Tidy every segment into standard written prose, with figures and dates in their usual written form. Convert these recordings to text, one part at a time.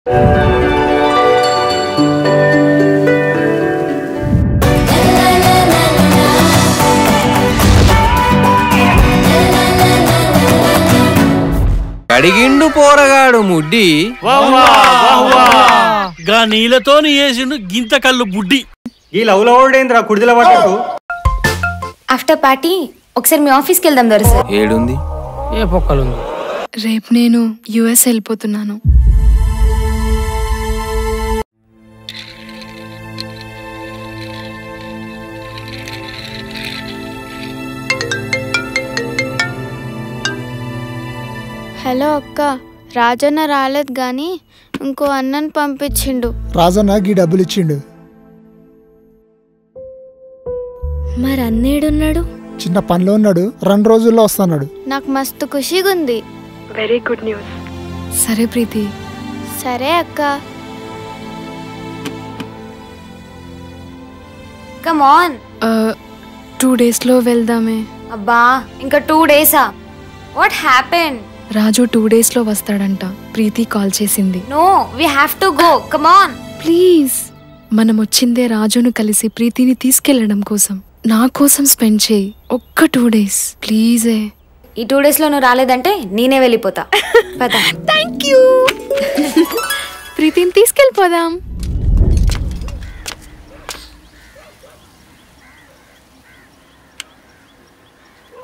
అడిగిండు పోరగాడు ముడ్డి గా నీళ్ళతో వేసిండు గింత కళ్ళు బుడ్డి. ఈ లవ్లో ఓడేంద్రా కుడిదల పట్టకు. ఆఫ్టర్ పార్టీ ఒకసారి మీ ఆఫీస్కి వెళ్దాం దొరసారి. ఏడుంది? ఏ పొక్కలుంది. రేపు నేను యుఎస్ వెళ్ళిపోతున్నాను. హలో అక్క, రాజన్న రాలేదు గాని ఇంకో అన్నని పంపించిండు. రాజన్న గీ డబ్బులు ఇచ్చిండు. మరి అన్నేడున్నాడు? చిన్న పనిలో ఉన్నాడు, 2 రోజుల్లో వస్తున్నాడు. నాకు మస్తు ఖుషిగా ఉంది. Very good news. సరే ప్రీతి. సరే అక్క. Come on. 2 daysలో వెళ్దామే. అబ్బా ఇంకా 2 days? What happened? రాజు 2 daysలో వస్తాడంట. ప్రీతి కాల్ చేసింది. No, we have to go. Come on please. మనం వచ్చిందే రాజును కలిసి ప్రీతిని తీసుకెళ్లడం కోసం. నా కోసం స్పెండ్ చేయి ఒక్క 2 days ప్లీజే. ఈ 2 daysలో నువ్వు రాలేదంటే నేనే వెళ్ళిపోతా. పద. Thank you. ప్రీతిని తీసుకెళ్ళిపోదాం.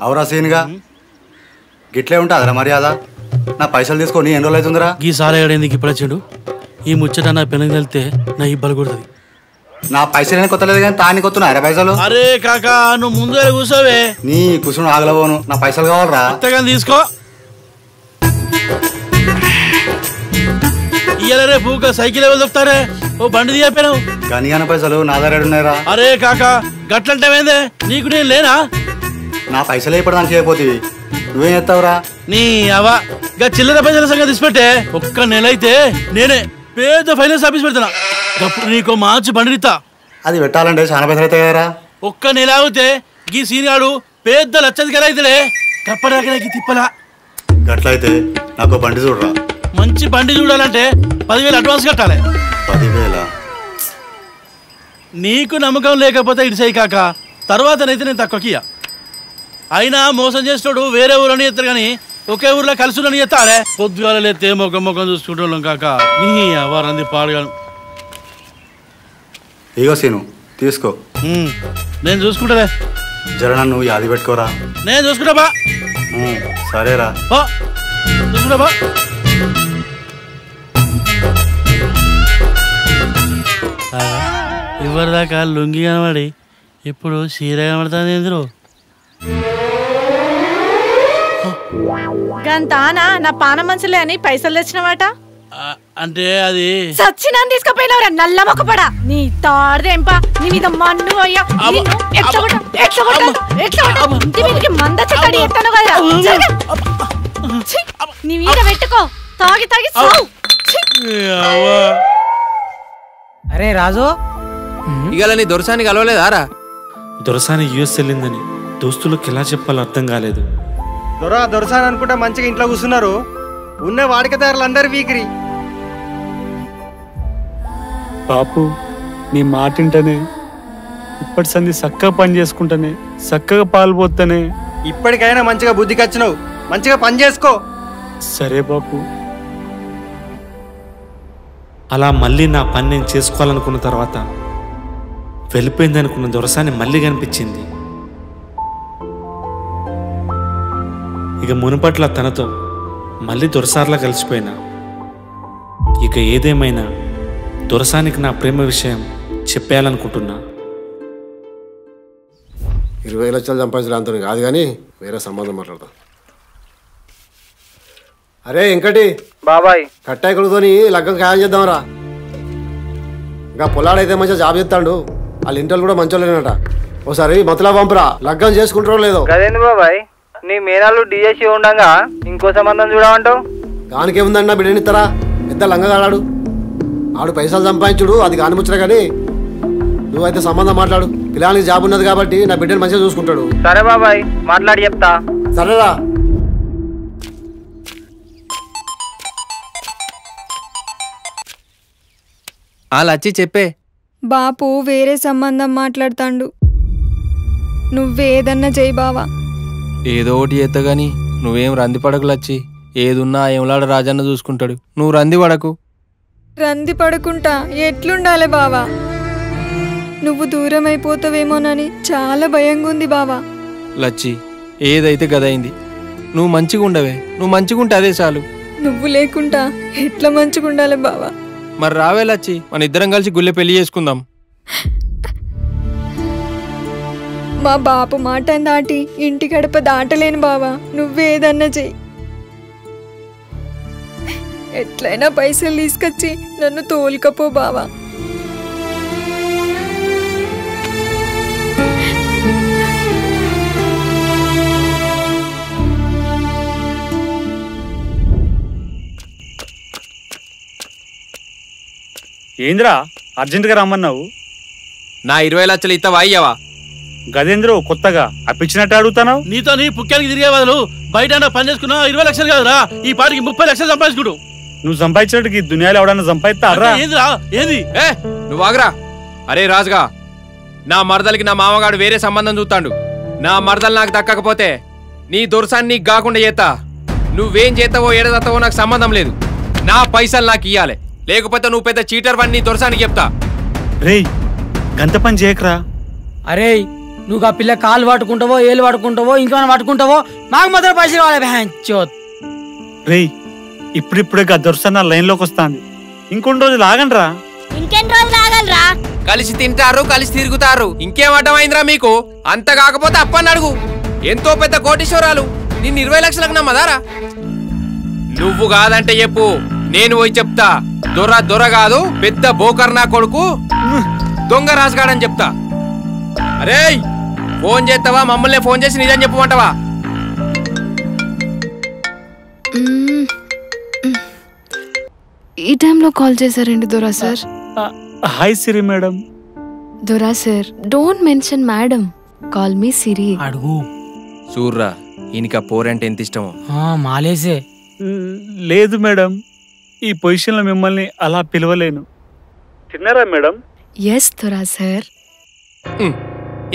అవురా సీన్గా గిట్లే ఉంటుందిరా మర్యాద. నా పైసలు తీసుకొని ఎన్ని రోజులు అవుతుందిరా? ఈ సారా ఏడేందుకు ఇప్పుడు వచ్చిండు? ఈ ముచ్చట నా పెళ్ళకి వెళ్తే నా ఇబ్బంది కొడుతుంది. నా పైసలు కొత్తలేదు కానీ తాని కొత్తున్నారా పైసలు? అరే కాకా నువ్వు ముందు కూర్చోవే. నీ కూర్చుని ఆగలబోను, నా పైసలు కావాలరా. అంతేగాని తీసుకో. ఇయ్యాల రేపు సైకిల్ ఎవరు దొరుకుతారే? ఓ బండి తీయపోయినావు. గనిగాన పైసలు నా దగ్గర ఉన్నాయిరా. అరే కాకా గట్లంటే నీకు నేను లేనా? నా పైసలు ఇప్పటిదానికి చేయకపోతుంది, నువ్వేం చేస్తావురా? నీ అవ గా చిల్లర పైసల సంగతి తీసిపెట్టే. ఒక్క నెల అయితే నేనే పెద్ద ఫైనాన్స్ ఆఫీస్ పెడతానా. అప్పుడు నీకు మంచి బండితా. అది పెట్టాలంటే చాలా పైసలు అవుతాయి కదరా. ఒక్క నెల అవుతే గీ సీనిగాడు పెద్ద లచ్చదిగా అవుతాడే. కప్పడాక నాకు తిప్పలా. గట్లయితే నాకు బండి చూడరా. మంచి బండి చూడాలంటే 10,000 అడ్వాన్స్ కట్టాలి. 10,000? నీకు నమ్మకం లేకపోతే ఇటు సై కాక తర్వాతనైతే నేను తక్కువకియా. అయినా మోసం చేస్తాడు వేరే ఊరని చేస్తారు కానీ ఒకే ఊర్లో కలిసి ఉండని చేస్తాడే. పొద్దుగాల లేతే ముఖం చూసుకుంటాం కాక. నీ అవారంది పాడగాను. ఇగో సీను తీసుకో. నేను చూసుకుంటానే. జర నన్ను యాది పెట్టుకోరా. నేను చూసుకుంటా బా. సరేరా చూసుకుంటా బా. ఇవ్వరిదాకా లుంగి కనబడి ఇప్పుడు చీర కనబడుతుంది. ఎందుకు గంతానా నా పాన మంచులే అని పైసలు తెచ్చినవాట? అంటే అది సచ్చినా తీసుకుపోయినవరా నల్ల మొక్కపడా. నీ తాడదేంపా నీ మీద మన్ను అయ్యా. మంద చెక్కడి ఎత్తాను కదా. నీ మీద పెట్టుకో. తాగి తాగి అరే రాజు, ఇవాళ నీ దొరసాని కలవలేదారా? దొరసాని యుఎస్ వెళ్ళిందని దోస్తులకు ఎలా చెప్పాలో అర్థం కాలేదు. దొరసాని అనుకుంటా మంచిగా ఇంట్లో కూర్చున్నారు. ఉన్న వాడికదారులు అందరు వీకిరి. బాపు నీ మాటింటనే ఇప్పటి సంది చక్కగా పని చేసుకుంటానే, చక్కగా పాలు పోతానే. ఇప్పటికైనా మంచిగా బుద్ధికి వచ్చినావు, మంచిగా పని చేసుకో. సరే బాపు. అలా మళ్ళీ నా పని నేను చేసుకోవాలనుకున్న తర్వాత వెళ్ళిపోయింది అనుకున్న దొరసాని మళ్ళీ కనిపించింది. ఇక మునుపట్ల తనతో మళ్ళీ దొరసార్లా కలిసిపోయినా. ఇక ఏదేమైనా దొరసానికి నా ప్రేమ విషయం చెప్పేయాలనుకుంటున్నా. 20 లక్షలు సంపాదించడం అంత కాదు కానీ వేరే సంబంధం మాట్లాడతాం. అరే ఇంకటి బాబాయ్, కట్టాయి కొడుకొని లగ్గం ఖాయం చేద్దాంరా. ఇంకా పొలాడైతే మంచిగా జాబ్ చేస్తాడు. వాళ్ళ ఇంట్లో కూడా మంచోళ్ళేనట. ఓసారి మతలా పంపురా, లగ్గం చేసుకుంటారో లేదో. కదేంది బాబాయ్, నీ మేనాలు డిఎస్సి ఉండగా ఇంకో సంబంధం చూడమంటావు? దానికేముందన్నా బిడ్డనిస్తారా? పెద్ద లంగగాడాడు ఆడు, పైసలు సంపాదించుడు అది కాని ముచ్చట. కానీ నువ్వైతే సంబంధం మాట్లాడు. పిల్లలకి జాబ్ ఉన్నది కాబట్టి నా బిడ్డని మంచిగా చూసుకుంటాడు. సరే బాబాయ్, మాట్లాడి చెప్తా. సరేరా. లచ్చి చెప్పే. బాపు వేరే సంబంధం మాట్లాడతాండు. నువ్వేదన్నా చేయి బావా. ఏదో ఒకటి ఎత్తగాని నువ్వేం రంది పడకు లచ్చి. ఏదున్నా ఏంలాడ రాజన్న చూసుకుంటాడు. నువ్వు రంది పడకు. రంది పడుకుంటా ఎట్లుండాలి బావా? నువ్వు దూరం అయిపోతావేమోనని చాలా భయంగా ఉంది బావా. లచ్చి ఏదైతే గదైంది. నువ్వు మంచిగా ఉండవే. నువ్వు మంచిగా ఉంటే అదే చాలు. నువ్వు లేకుండా ఎట్లా మంచిగా ఉండాలి బావా? మరి రావే లచ్చి, మన ఇద్దరం కలిసి గుళ్ళె పెళ్లి చేసుకుందాం. మా బాపు మాట దాటి ఇంటి గడప దాటలేను బావా. నువ్వేదన్నా చెయ్యి. ఎట్లయినా పైసలు తీసుకొచ్చి నన్ను తోలుకపో బావా. ఏంద్రా అర్జెంటుగా రమ్మన్నావు? నా 20 లక్షలు ఇస్తావా అయ్యావా? గదేంద్రో కొత్తగా అప్పించినట్టు అడుగుతాను. నీతో నీ పుక్కానికి తిరిగే బదులు బయట పని చేసుకున్నా 20 లక్షలు కాదురా, ఈ పాటికి 30 లక్షలు సంపాదించుకుంటు. నువ్వు సంపాదించినట్టుకి దునియాలో ఎవడన్నా సంపాదిస్తారా? ఏందిరా ఏంది? నువ్వు ఆగరా. అరే రాజుగా, నా మరదలకి నా మామగాడు వేరే సంబంధం చూస్తాడు. నా మరదలు నాకు దక్కకపోతే నీ దొరసాన్ని నీకు కాకుండా చేస్తా. నువ్వేం చేస్తావో ఏడదత్తావో నాకు సంబంధం లేదు. నా పైసలు నాకు ఇయ్యాలి, లేకపోతే నువ్వు పెద్ద చీటర్ వని నీ దొరసానికి చెప్తా. రేయ్ గంత పని చేయకరా. అరే నువ్వు ఆ పిల్ల కాలు పట్టుకుంటావో ఏళ్ళు పట్టుకుంటావో ఇంకేమైనా పట్టుకుంటావో మాకు మాత్రం పైసలు కావాలి. రేయ్ ఇప్పుడిప్పుడే దొరసన్న లైన్ లోకి వస్తాంది. ఇంకొన్ని రోజులు ఆగండ్రా. ఇంకెన్ని రోజులు ఆగలరా? కలిసి తింటారు, కలిసి తిరుగుతారు. ఇంకేం అడ్డమైందిరా మీకు? అంత కాకపోతే అప్పని అడుగు. ఎంతో పెద్ద కోటీశ్వరాలు నిన్ను 20 లక్షలకు నమ్మదారా? నువ్వు కాదంటే చెప్పు, నేను పోయి చెప్తా. దొర కాదు, పెద్ద బోకర్నా కొడుకు దొంగ రాజుగాడని చెప్తా. అరే ఫోన్ చేస్తావా? మమ్మల్ని ఫోన్ చేసి నిజం చెప్పమంటావా? ఈ టైంలో కాల్ చేశారండి దొరా సార్. Hi Siri madam. దొరా sir, don't mention madam, call me Siri. అడుగు చూర్రా, ఈయనకి ఆ పోరంటే ఎంత ఇష్టమో. మాలేసే. లేదు మేడం, ఈ పొజిషన్లో మిమ్మల్ని అలా పిలవలేను. తిన్నారా మేడం? ఎస్ దొరా సార్.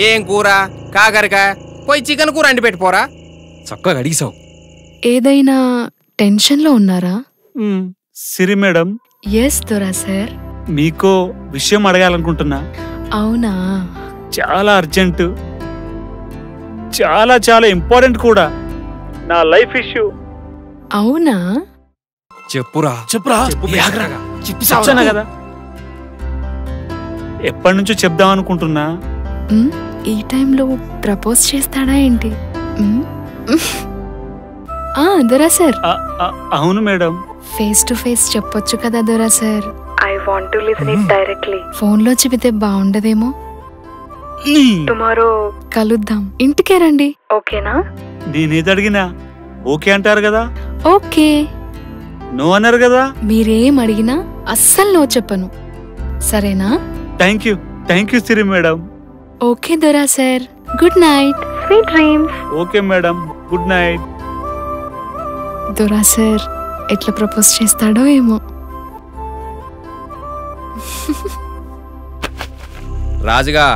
ఏం కూర? కాకరకాయ. పోయి చికెన్ కూర అండి పెట్టిపోరా. చక్కగా అడిగిసావు. ఏదైనా టెన్షన్లో ఉన్నారా? సిరి మేడం. ఎస్ దొరా సార్. మీకో విషయం అడగాలనుకుంటున్నా. అవునా? చాలా అర్జెంటు, చాలా చాలా ఇంపార్టెంట్ కూడా. నా లైఫ్ ఇష్యూ. అవునా? చెప్పురా. చెప్తాను కదా. ఎప్పటి నుంచో చెప్దాం అనుకుంటున్నా. ఈ టైంలో ప్రపోజ్ చేస్తాడా ఏంటి? దొరా సార్. అవును మేడం. ఫేస్ టు ఫేస్ చెప్పొచ్చు కదా దొరా sir. I want to listen it directly. ఫోన్లో చెబితే బాగుండదేమో. టుమారో కలుద్దాం. ఇంటికే రండి, ఓకేనా? నేనేది అడిగినా ఓకే అంటారు కదా. ఓకే. నో అన్నారు కదా. మీరేం అడిగినా అస్సలు నో చెప్పను, సరేనా? Thank you Siri madam. Okay దొరా sir, good night, sweet dreams. Okay madam, good night. దొరా సార్ ఎట్లా ప్రపోజ్ చేస్తాడో ఏమో. రాజుగా,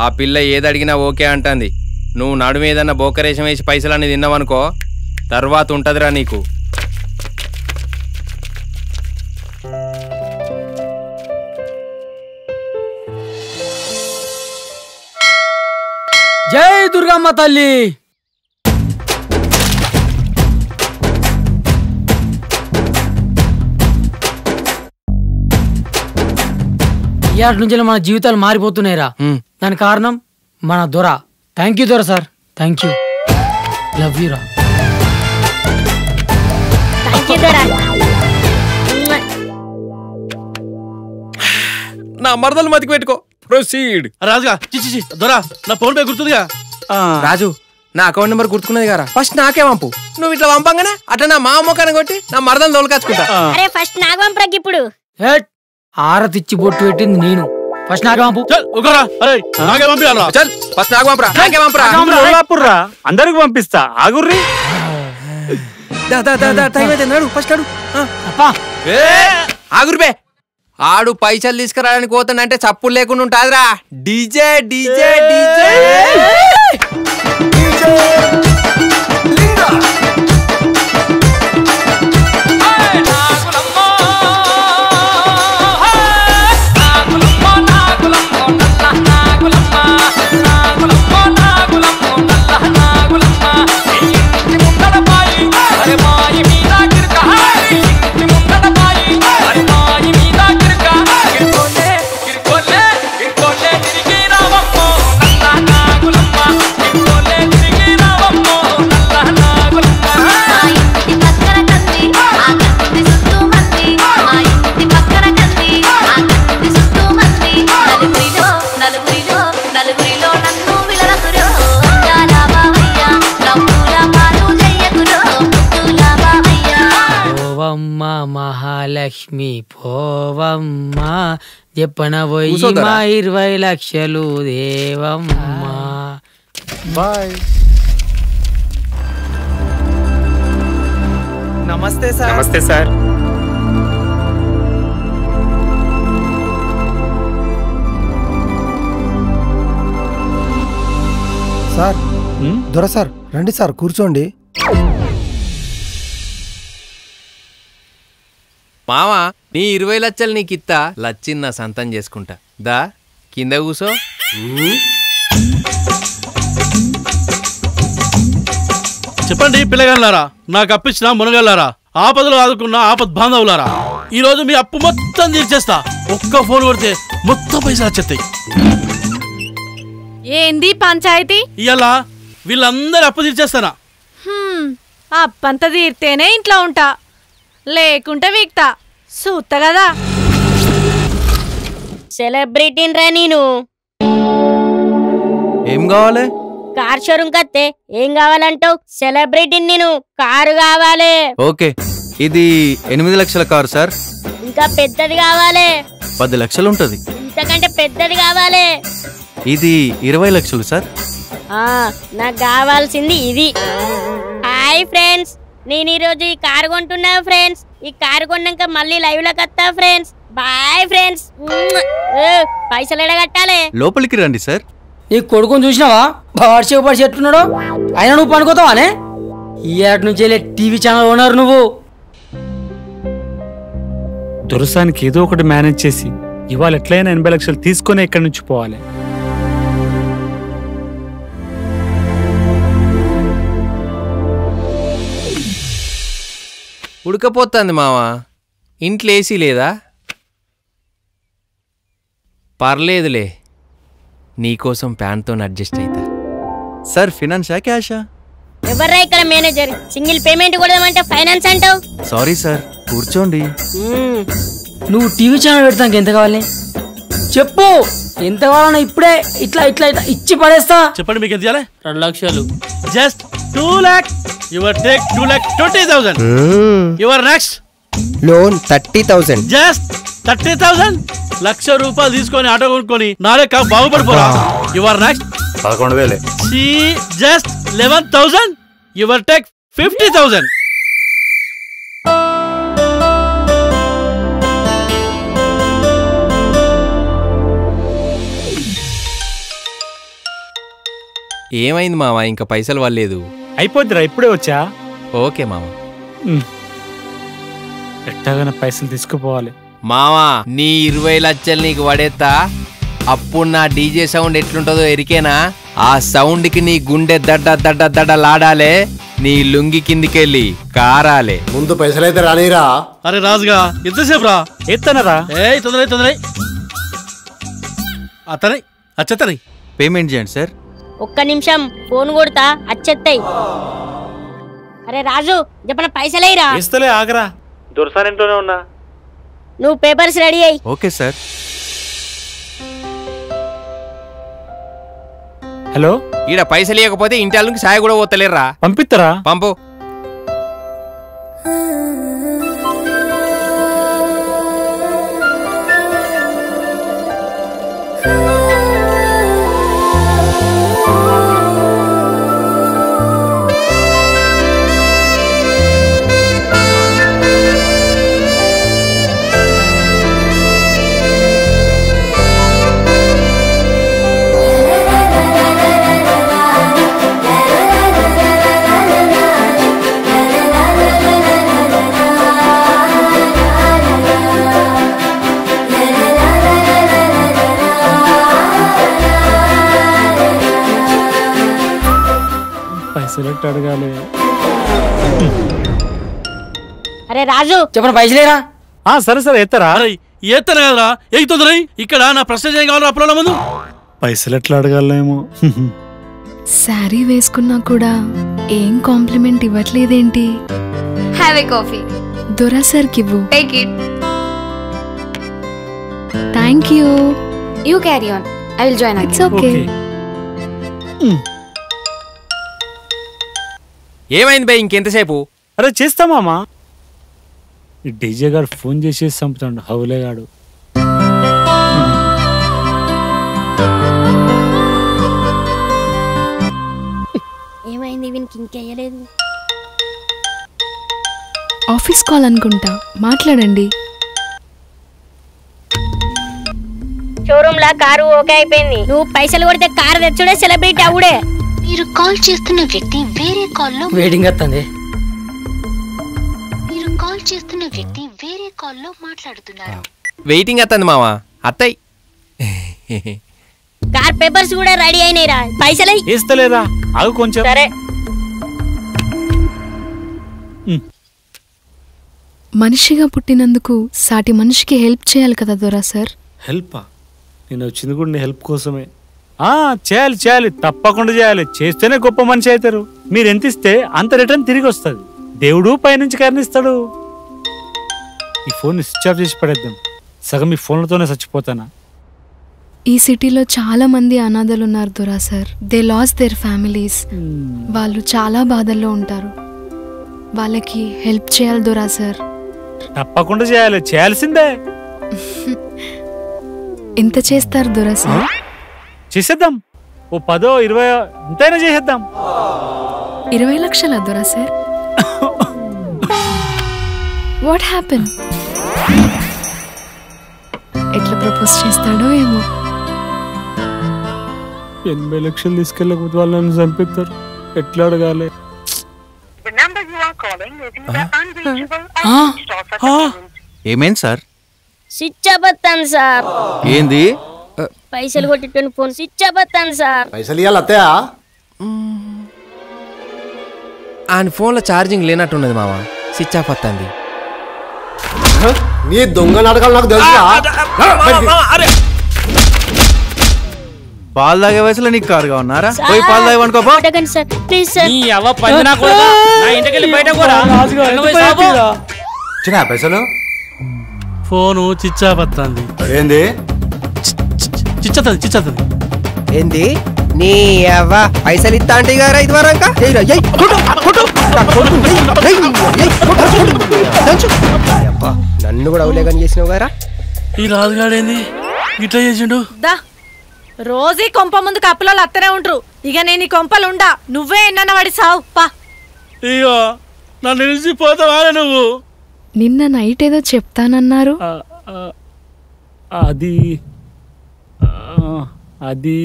ఆ పిల్ల ఏదడిగినా ఓకే అంటుంది. నువ్వు నడుము ఏదన్నా బోకరేషం వేసి పైసలన్నీ తిన్నావనుకో, తర్వాత ఉంటదిరా నీకు. జై దుర్గమ్మ తల్లి. ఇయాటి నుంచి మన జీవితాలు మారిపోతున్నాయిరా. దానికి కారణం మన దొర. థ్యాంక్ యూ దొర sir, thank you, love you రా. నా మరదలు మతికి పెట్టుకో. ప్రొసీడ్. రాజుగా చిచి దొరా, నా ఫోన్ పే గుర్తుందిగా? రాజు, నా అకౌంట్ నెంబర్ గుర్తుకున్నది కదా, ఫస్ట్ నాకే పంపు. నువ్వు ఇట్లా పంపంగానే అట్లా నా మా మొక్కని కొట్టి నా మరదలు తోలుకాచుకుంటా. అరే ఫస్ట్ నాకు పంపరాకి. ఇప్పుడు ఆరతిచ్చి బొట్టు పెట్టింది నేను, ఫస్ట్ నాకే పంపు. ఫస్ట్ నాకు పంపరా, నాకే పంపరా. అందరికి పంపిస్తా, ఆగుర్రి. టైం అయితే నడు, ఫస్ట్ నడు. ఆగురు బే. ఆడు పైసలు తీసుకురావడానికి పోతానంటే చప్పులు లేకుండా ఉంటాదిరా. డీజే డీజే డీజే మహాలక్ష్మి పోవమ్మ చెప్పన పోయి మా 20 లక్షలు దేవమ్మ. బాయ్. నమస్తే సార్. నమస్తే సార్. సార్ దొర సార్ రండి సార్ కూర్చోండి. మావా నీ 20 లక్షలు నీకు ఇత్తా, లచ్చిన్న సంతం చేసుకుంటా. దా కింద కూసో. చెప్పండి పిల్లగాళ్ళారా, నాకు అప్పించిన మునగల్లారా, ఆపదలు ఆదుకున్న ఆపద్ బాంధవులారా, ఈ రోజు మీ అప్పు మొత్తం తీర్చేస్తా. ఒక్క ఫోన్ కొడితే మొత్తం పైసలు వచ్చేస్తాయి. ఏంది పంచాయతీ? ఇవాళ వీళ్ళందరూ అప్పు తీర్చేస్తానా? అప్పంతా తీర్తేనే ఇంట్లో ఉంటా, లేకుంటే వీక్తా సూత్త కదా. సెలబ్రిటీని రా నేను. ఏం కావాలి? కార్ షోరూమ్ కత్తే ఏం కావాలంటావు? సెలబ్రిటీని నేను, కారు కావాలి. ఓకే, ఇది 8 లక్షల కారు సార్. ఇంకా పెద్దది కావాలి. 10 లక్షలు ఉంటది. ఇంతకంటే పెద్దది కావాలి. ఇది 20 లక్షలు సార్. నాకు కావాల్సింది ఇది. హాయ్ ఫ్రెండ్స్, నేను ఈరోజు ఈ కారు కొంటున్నా ఫ్రెండ్స్. ఈ కారు కొన్నాక మళ్ళీ లైవ్ లోకి వస్తా ఫ్రెండ్స్. Bye friends. పైసలు ఎడగట్టాలి. లోపలికి రండి సార్. నీ కొడుకుని చూసినావా? బాడ్చేపడి చెట్టున్నాడు. అయినా నువ్వు పనుకోతావానే? ఈ ఏటి నుంచి టీవీ ఛానల్ ఓనర్ నువ్వు. దొరసానికి ఏదో ఒకటి మేనేజ్ చేసి ఇవాళ ఎట్లయినా 80 లక్షలు తీసుకొని ఇక్కడి నుంచి పోవాలి. ఉడకపోతుంది మావా, ఇంట్లో ఏసీ లేదా? పర్లేదులే, నీకోసం ప్యాన్తో అడ్జస్ట్ అవుతా. సార్ ఫినాన్సా క్యాషా? ఎవర్రా ఇక్కడ మేనేజర్? సింగిల్ పేమెంట్ కొడదామంటే ఫైనాన్స్ అంటావు. సారీ సార్, కూర్చోండి. నువ్వు టీవీ ఛానల్ పెడతానికి ఎంత కావాలి చెప్పు. ఎంత కావాలన్నా ఇప్పుడే ఇట్లా ఇట్లా ఇట్లా ఇచ్చి పడేస్తా. చెప్పండి మీకు ఎంత ఇవ్వాలి? 2 లక్షలు. Just 2 lakh. Your take 2,20,000. Your next loan 30,000. Just 30,000. ₹1,00,000 తీసుకొని ఆటో కొనుక్కొని నాలే బాగుపడిపోరా. Your next 11,000. Just 11,000. Your take 50,000. ఏమైంది మావా, ఇంకా పైసలు వాళ్ళలేదు? అయిపోద్దిరా, ఇప్పుడే వచ్చా. ఓకే మావా. ఎట్టాగానే పైసలు తీసుకుపోవాలి. మావా నీ 20 లక్షలు నీకు పడేస్తా. అప్పుడు నా డీజే సౌండ్ ఎట్లుంటుందో ఎరికేనా? ఆ సౌండ్ కి నీ గుండె దడ్డ దడ్డ దడ్డ లాడాలే, నీ లుంగి కిందికెళ్ళి కారాలే. ముందు పైసలైతే రానిరా. అరే రాజుగా ఎంతసేపు రా? ఎత్తనరా? తొందర అతనే అచ్చతని పేమెంట్ చేయండి సార్. ఒక్క నిమిషం ఫోన్ కొడతా, అచ్చెత్తాయి. అరే రాజు చెప్పన పైసలేరా? ఇస్తలే, ఆగరా. దొరసాని ఇంట్లోనే ఉన్నా. నువ్వు పేపర్స్ రెడీ అయ్యి. Okay sir. హలో, ఈడ పైసలు ఇవ్వకపోతే ఇంటి వాళ్ళకి సాయ కూడా పోతలేరా? పంపిస్తారా? పంపు. ఎట్లా అడగాలి? అరే రాజు చెప్పండి పైసలేరా? సరే సరే ఎత్తరా? ఎత్తను కదరా ఎగుతుందిరా. ఇక్కడ నా ప్రశ్న ఏం కావాలరా అప్పుల ముందు? పైసలు ఎట్లా అడగాలేమో. శారీ వేసుకున్నా కూడా ఏం కాంప్లిమెంట్ ఇవ్వట్లేదేంటి? Have a coffee. దొరా సార్కి ఇవ్వు. Take it. Thank you. You carry on. I will join. It's okay. ఏమైంది బై ఇంకెంతసేపు? అరే చేస్తామా? ఈ డీజే గారు ఫోన్ చేసి చంపుతాడు హౌలే గాడు. ఏమైంది వీనికి ఇంకేయలేదు? ఆఫీస్ కాల్ అనుకుంటా, మాట్లాడండి. షోరూమ్ లా కారు ఓకే అయిపోయింది. నువ్వు పైసలు కొడితే కారు తెచ్చుడే సెలబ్రిటీ అవుడే. మీరు కాల్ చేస్తున్న వ్యక్తి వేరే కాల్లో వెయిటింగ్ వస్తుంది. మీరు కాల్ చేస్తున్న వ్యక్తి వేరే కాల్లో మాట్లాడుతున్నారు. వెయిటింగ్ అత్తంది మావా. అత్తయ్ కార్ పేపర్స్ కూడా రెడీ అయినాయిరా. పైసలు ఇస్తలేదా? ఆగు కొంచెం. సరే. మనిషిగా పుట్టినందుకు సాటి మనిషికి హెల్ప్ చేయాలి కదా దొరా సార్. హెల్పా? నేను వచ్చింది కూడా నీ హెల్ప్ కోసమే. చేయాలి చేయాలి, తప్పకుండా చేయాలి. చేస్తేనే గొప్ప మనిషి అవుతారు. మీరు ఎంత ఇస్తే అంత రిటర్న్ తిరిగి వస్తుంది. దేవుడు పైనుంచి కరుణిస్తాడు. ఈ ఫోన్ స్విచ్ ఆఫ్ చేసి పడేద్దాం. సగం ఈ ఫోన్లతోనే చచ్చిపోతానా? ఈ సిటీలో చాలా మంది అనాథలు ఉన్నారు దొరా sir. They lost their families. వాళ్ళు చాలా బాధల్లో ఉంటారు. వాళ్ళకి హెల్ప్ చేయాలి దొరా సార్. తప్పకుండా చేయాలి, చేయాల్సిందే. ఎంత చేస్తారు దొరా సార్? చేసేద్దాం. ఓ 10 20 ఎంతైనా చేసేద్దాం. 20 లక్షల దొరా సార్? What happen? ఎట్లా ప్రపోజ్ చేస్తాడో ఏమో. 80 లక్షలు తీసుకెళ్ళకపోతే వాళ్ళని చంపేస్తారు. ఎట్లా అడగాలి? ఏమైంది సార్? స్విచ్ ఆఫ్ వస్తాను సార్. ఏంది? పైసలు కొట్టిన ఫోన్ స్విచ్ ఆఫ్ వస్తాను సార్. పైసలు ఇవ్వాలి అత్తయ్య. ఆయన ఫోన్లో ఛార్జింగ్ లేనట్టున్నది మావా. స్విచ్ ఆఫ్ వస్తుంది. నీ దొంగ నాటకాలు నాకు తెలుసా? పాలు తాగే వయసులో నీకు కారుగా ఉన్నారా? పోయి పాలు తాగనుకోపో. పైసలు ఫోను చిచ్చా పత్తంది. ఏంది? చిచ్చతది. ఏంది నీ అవ్వ పైసలు ఇస్తా అంటే గారా ఇది వరంక నన్ను కూడా అవులేగాని చేసినావు గారా. ఈ రాజుగాడేంది ఇట్లా చేసిండు? దా రోజీ కొంప ముందు కప్పులో అత్తనే ఉంటారు. ఇక నేను ఈ కొంపలు ఉండా. నువ్వే ఎన్న వాడి సావు పా. అయ్యో నన్ను నిలిచిపోతావా నువ్వు? నిన్న నైట్ ఏదో చెప్తానన్నారు. అది అది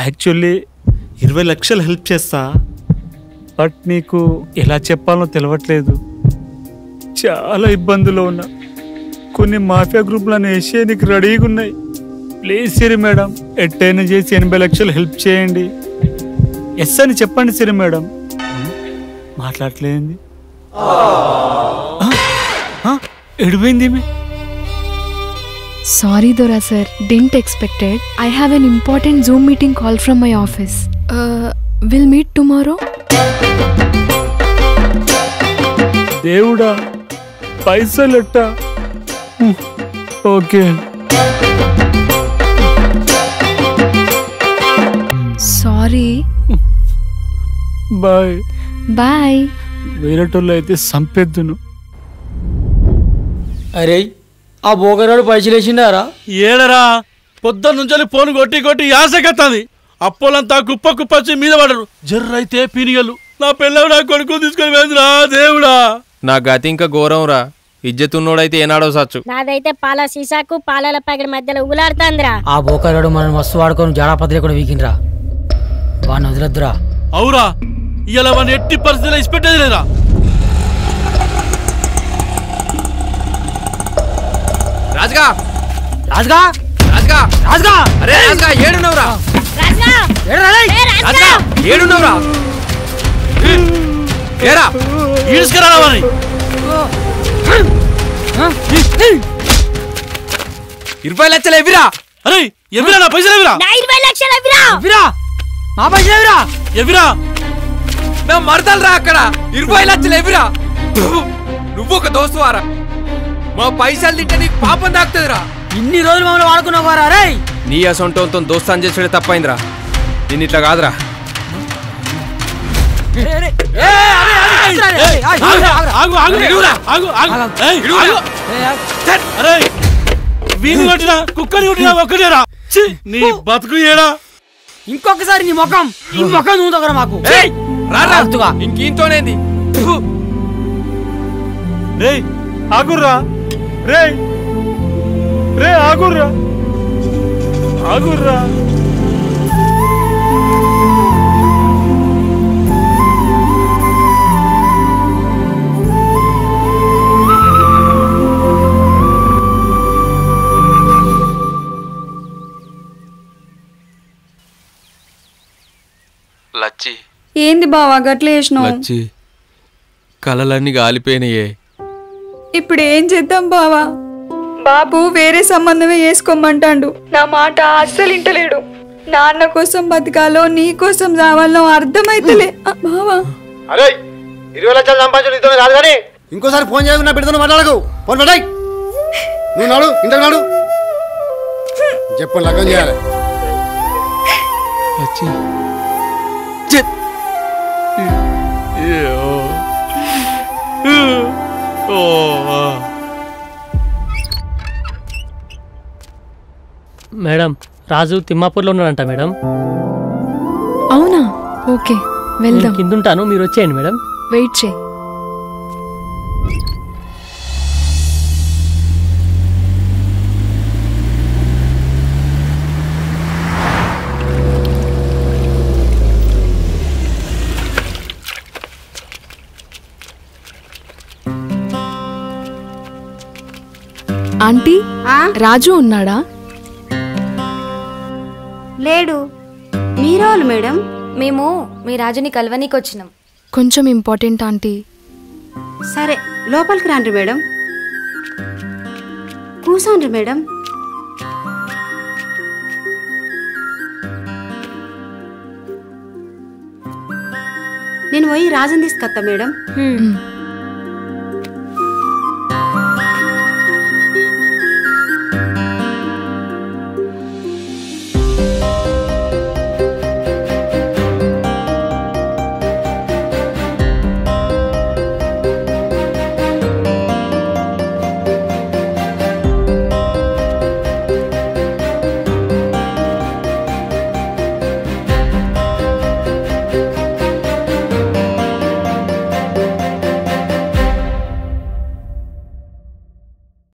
యాక్చువల్లీ 20 లక్షలు హెల్ప్ చేస్తా. బట్ నీకు ఎలా చెప్పాలో తెలియట్లేదు. చాలా ఇబ్బందులు ఉన్నా. కొన్ని మాఫియా గ్రూపులను వేసే నీకు రెడీగా ఉన్నాయి. ప్లీజ్ సిరి మేడం, ఎట్టైనా చేసి 80 లక్షలు హెల్ప్ చేయండి. ఎస్ అని చెప్పండి సిరి madam. మాట్లాడలేంది? ఎడిపోయింది? Sorry Dora sir, didn't expect it. I have an important Zoom meeting call from my office. We'll meet tomorrow. దేవుడా పైసలెట్ట? ఓకే. Sorry. బాయ్. బాయ్. వేరేటోళ్ళు అయితే సంపెద్దును. అరే ఆ బోకరాడు పైసలు వేసిండారా? ఏడరా పొద్దున్న నుంచి ఫోన్ కొట్టి యాసకెత్తాది. అప్పులంతా కుప్ప కుప్పచ్చి మీద పడరు. జర్రైతే పీనిగలు. నా పిల్లలు నా కొడుకు తీసుకొని వేంద్రా దేవుడా. నా గతి ఇంకా ఘోరం రా. ఇజ్జతున్నోడైతే ఏనాడో సచ్చు. నాదైతే పాల సీసాకు పాల ప్యాకెట్ మధ్యలో ఉగులాడుతాందిరా. ఆ బోకరాడు మనం మస్తు వాడుకొని జాడాపత్రి కూడా వీకిండ్రా. వాడిని వదిలద్దురా. అవురా ఇలా వాడిని ఎట్టి పరిస్థితుల్లో ఇచ్చిపెట్టేది లేదా? రాజుగా రాజుగా రాజుగా రాజుగా అరే రాజుగా ఏడున్నవురా? రాజుగా రాజుగా ఏడున్నవురా? ఏరా ఈడ్చుకురావని 20 లక్షలు ఎవిరా. అరే ఎవిరా నా పైసలు ఎవిరా. నా 20 లక్షలు ఎవిరా. ఎవిరా మా పైసలు ఎవిరా. ఎవిరా నా మరదలు రా అక్కడ 20 లక్షలు ఎవిరా. నువ్వు ఒక దోస్తువారా, మా పైసలు తింటే నీకు పాపం దాకుతుందిరా. ఇన్ని రోజులు మమ్మల్ని వాడుకున్నావు వారా రే. నీ అసొంటంతో దోస్తాన్ చేసేది తప్పైందిరా. నేను ఇట్లా కాదురా. వీణి కొట్టినా కుక్కని కొట్టినా ఒక్కటేరా. నీ బతుకు ఏడా. ఇంకొకసారి నీ ముఖం నువ్వు దగ్గర మాకు ఇంకేంతోనేది. రే ఆగుర్రా, రే రే ఆగుర్రా, ఆగుర్రా. లచ్చి ఏంది బావా గట్ల చేసినావు? లచ్చి కలలన్నీ గాలిపోయినాయే. ఇప్పుడు ఏం చేద్దాం బావా? బాబు వేరే సంబంధమే చేసుకోమంటాడు. నా మాట అస్సలు ఇంటలేడు. నాన్న కోసం బతకాలో నీ కోసం రావాలో అర్థమైతలే బావా. అరే 20 లక్షలు సంపాదించడం ఇతను కాదు కానీ ఇంకోసారి ఫోన్ చేయకుండా పెడుతున్నా మాట్లాడకు. ఫోన్ పెట్టాయి. నువ్వు నాడు ఇంటర్ నాడు చెప్పండి లగ్గం చేయాలి. లచ్చి మేడం రాజు తిమ్మాపూర్లో ఉన్నాడంట మేడం. అవునా? ఓకే వెళ్దాం. కింద ఉంటాను, మీరు వచ్చేయండి మేడం. వెయిట్ చేయి. ఆంటీ రాజు ఉన్నాడా? లేడు. మీరోళ్ళు మేడం? మేము మీ రాజుని కలవనీకి వచ్చినాం. కొంచెం ఇంపార్టెంట్ ఆంటీ. సరే లోపలికి రండి మేడం. కూసోండి మేడం. నేను పోయి రాజుని తీసుకొస్తా మేడం.